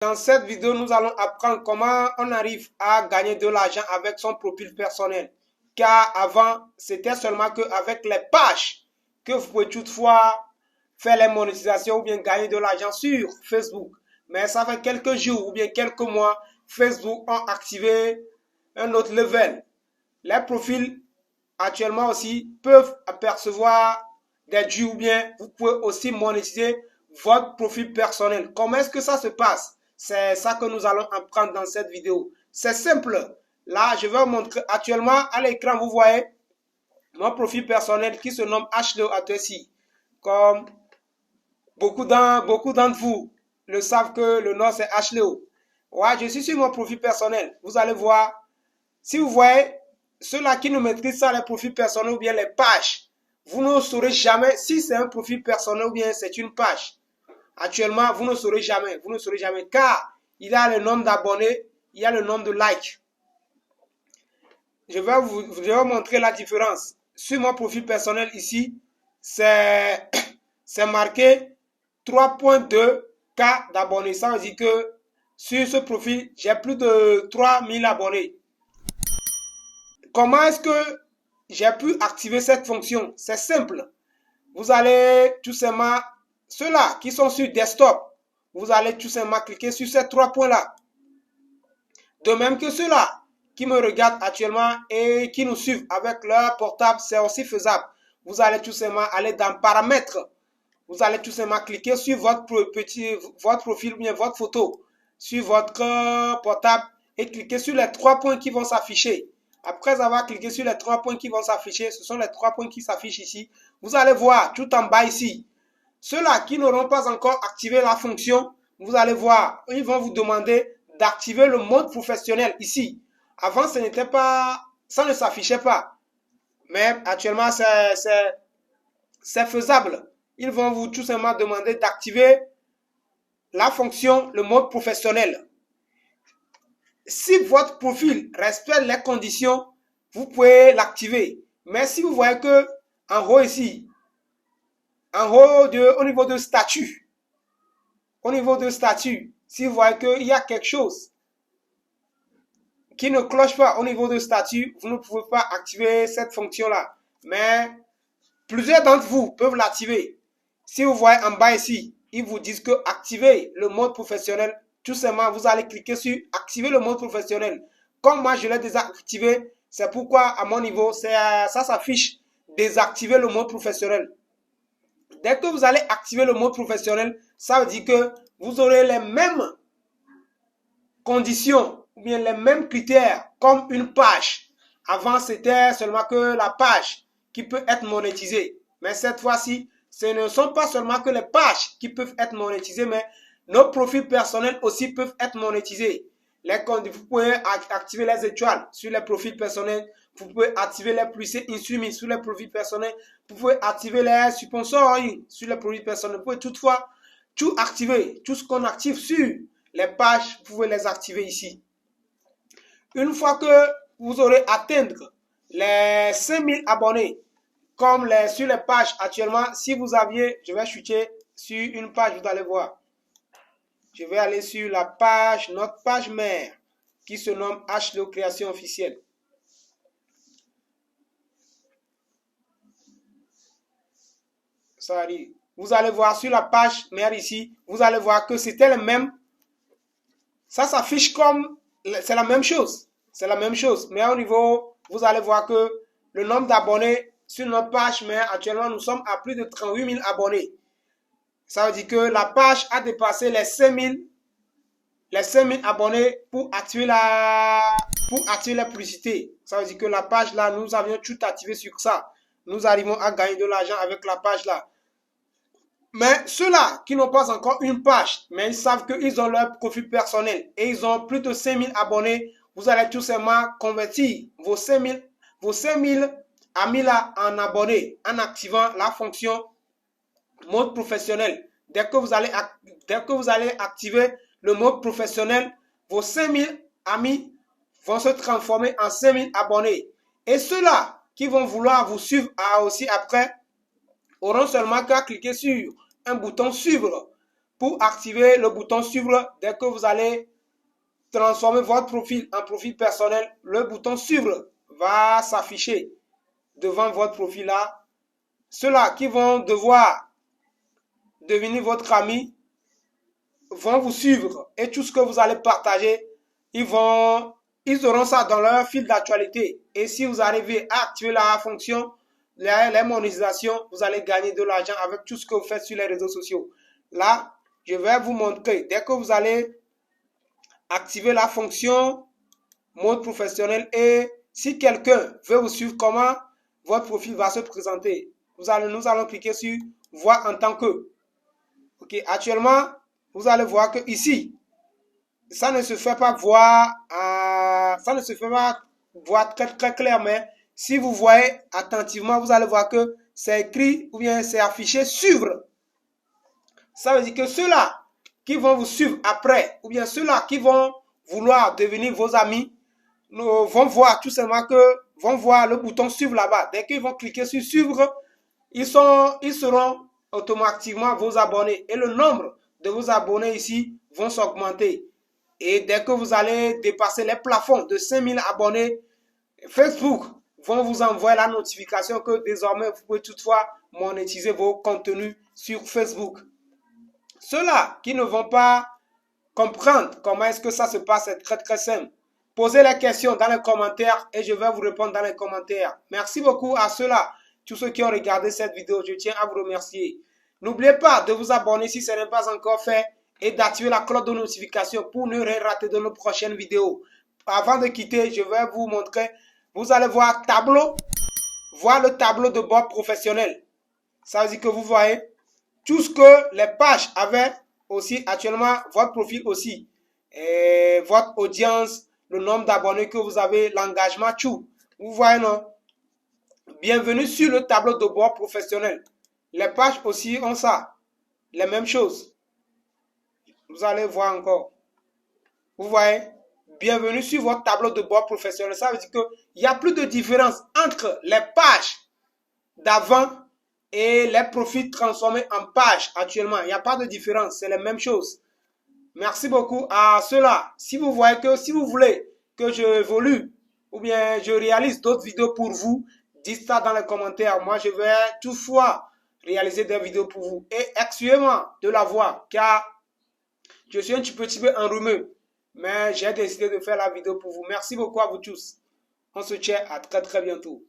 Dans cette vidéo, nous allons apprendre comment on arrive à gagner de l'argent avec son profil personnel. Car avant, c'était seulement qu'avec les pages que vous pouvez toutefois faire les monétisations ou bien gagner de l'argent sur Facebook. Mais ça fait quelques jours ou bien quelques mois, Facebook ont activé un autre level. Les profils actuellement aussi peuvent apercevoir des dues ou bien vous pouvez aussi monétiser votre profil personnel. Comment est-ce que ça se passe? C'est ça que nous allons apprendre dans cette vidéo. C'est simple. Là, je vais vous montrer actuellement à l'écran, vous voyez mon profil personnel qui se nomme Ashleo Atwesi. Comme beaucoup d'entre vous le savent que le nom c'est Ashleo. Ouais, je suis sur mon profil personnel. Vous allez voir. Si vous voyez, ceux-là qui ne maîtrisent pas les profils personnels ou bien les pages, vous ne saurez jamais si c'est un profil personnel ou bien c'est une page. Actuellement, vous ne saurez jamais, car il y a le nombre d'abonnés, il y a le nombre de likes. Je vais vous montrer la différence. Sur mon profil personnel ici, c'est marqué 3.2K d'abonnés. Ça veut dire que sur ce profil, j'ai plus de 3000 abonnés. Comment est-ce que j'ai pu activer cette fonction? C'est simple. Vous allez tout simplement, ceux-là qui sont sur desktop, vous allez tout simplement cliquer sur ces trois points-là. De même que ceux-là qui me regardent actuellement et qui nous suivent avec leur portable, c'est aussi faisable. Vous allez tout simplement aller dans paramètres. Vous allez tout simplement cliquer sur votre profil ou bien votre photo sur votre portable et cliquer sur les trois points qui vont s'afficher. Après avoir cliqué sur les trois points qui vont s'afficher, ce sont les trois points qui s'affichent ici. Vous allez voir tout en bas ici. Ceux-là qui n'auront pas encore activé la fonction, vous allez voir, ils vont vous demander d'activer le mode professionnel ici. Avant, ça ne s'affichait pas. Mais actuellement, c'est faisable. Ils vont vous tout simplement demander d'activer la fonction, le mode professionnel. Si votre profil respecte les conditions, vous pouvez l'activer. Mais si vous voyez que en haut ici, au niveau de statut, si vous voyez qu'il y a quelque chose qui ne cloche pas au niveau de statut, vous ne pouvez pas activer cette fonction-là. Mais plusieurs d'entre vous peuvent l'activer. Si vous voyez en bas ici, ils vous disent que activer le mode professionnel. Tout simplement, vous allez cliquer sur activer le mode professionnel. Comme moi, je l'ai déjà activé, c'est pourquoi à mon niveau, ça s'affiche désactiver le mode professionnel. Dès que vous allez activer le mode professionnel, ça veut dire que vous aurez les mêmes conditions ou bien les mêmes critères comme une page. Avant, c'était seulement que la page qui peut être monétisée. Mais cette fois-ci, ce ne sont pas seulement que les pages qui peuvent être monétisées, mais nos profils personnels aussi peuvent être monétisés. Vous pouvez activer les étoiles sur les profils personnels. Vous pouvez activer les plus insummis sur les profils personnels. Vous pouvez activer les sponsoring sur les profils personnels. Vous pouvez toutefois tout activer. Tout ce qu'on active sur les pages, vous pouvez les activer ici. Une fois que vous aurez atteint les 5000 abonnés, comme sur les pages actuellement, si vous aviez, je vais chuter sur une page, vous allez voir. Je vais aller sur la page, notre page mère, qui se nomme Ashleo Création Officielle. Ça arrive. Vous allez voir sur la page mère ici, vous allez voir que c'était le même. Ça s'affiche comme, c'est la même chose. C'est la même chose. Mais au niveau, vous allez voir que le nombre d'abonnés sur notre page mère, actuellement, nous sommes à plus de 38 000 abonnés. Ça veut dire que la page a dépassé les 5000 abonnés pour activer la publicité. Ça veut dire que la page là, nous avions tout activé sur ça. Nous arrivons à gagner de l'argent avec la page là. Mais ceux-là qui n'ont pas encore une page, mais ils savent qu'ils ont leur profil personnel et ils ont plus de 5000 abonnés, vous allez tout simplement convertir vos 5000 amis là en abonnés en activant la fonction mode professionnel. Dès que vous allez activer le mode professionnel, vos 5000 amis vont se transformer en 5000 abonnés. Et ceux-là qui vont vouloir vous suivre aussi après, auront seulement qu'à cliquer sur un bouton suivre pour activer le bouton suivre. Dès que vous allez transformer votre profil en profil personnel, le bouton suivre va s'afficher devant votre profil là. Ceux-là qui vont devoir devenir votre ami vont vous suivre et tout ce que vous allez partager, ils auront ça dans leur fil d'actualité. Et si vous arrivez à activer la fonction, les monétisations, vous allez gagner de l'argent avec tout ce que vous faites sur les réseaux sociaux. Là, je vais vous montrer. Dès que vous allez activer la fonction mode professionnel et si quelqu'un veut vous suivre, comment votre profil va se présenter. Nous allons cliquer sur voir en tant que. Ok, actuellement, vous allez voir que ici, ça ne se fait pas voir, très clair, mais si vous voyez attentivement, vous allez voir que c'est écrit ou bien c'est affiché suivre. Ça veut dire que ceux-là qui vont vous suivre après, ou bien ceux-là qui vont vouloir devenir vos amis, vont voir tout simplement vont voir le bouton suivre là-bas. Dès qu'ils vont cliquer sur suivre, ils seront automatiquement vos abonnés. Et le nombre de vos abonnés ici vont s'augmenter. Et dès que vous allez dépasser les plafonds de 5000 abonnés, Facebook vont vous envoyer la notification que désormais vous pouvez toutefois monétiser vos contenus sur Facebook. Ceux-là qui ne vont pas comprendre comment est-ce que ça se passe, c'est très simple. Posez les questions dans les commentaires et je vais vous répondre dans les commentaires. Merci beaucoup à ceux-là, tous ceux qui ont regardé cette vidéo. Je tiens à vous remercier. N'oubliez pas de vous abonner si ce n'est pas encore fait et d'activer la cloche de notification pour ne rien rater de nos prochaines vidéos. Avant de quitter, je vais vous montrer. Vous allez voir le tableau de bord professionnel. Ça veut dire que vous voyez tout ce que les pages avaient aussi actuellement, votre profil aussi, et votre audience, le nombre d'abonnés que vous avez, l'engagement, tout. Vous voyez, non? Bienvenue sur le tableau de bord professionnel. Les pages aussi ont ça, les mêmes choses. Vous allez voir encore. Vous voyez? Bienvenue sur votre tableau de bord professionnel. Ça veut dire qu'il n'y a plus de différence entre les pages d'avant et les profils transformés en pages actuellement. Il n'y a pas de différence, c'est les mêmes choses. Merci beaucoup à ceux-là. Si vous voyez que si vous voulez que je évolue ou bien je réalise d'autres vidéos pour vous, dites ça dans les commentaires. Moi, je vais toutefois réaliser des vidéos pour vous. Et excusez-moi de la voix, car je suis un petit peu enrhumé. Mais j'ai décidé de faire la vidéo pour vous. Merci beaucoup à vous tous. On se tient à très bientôt.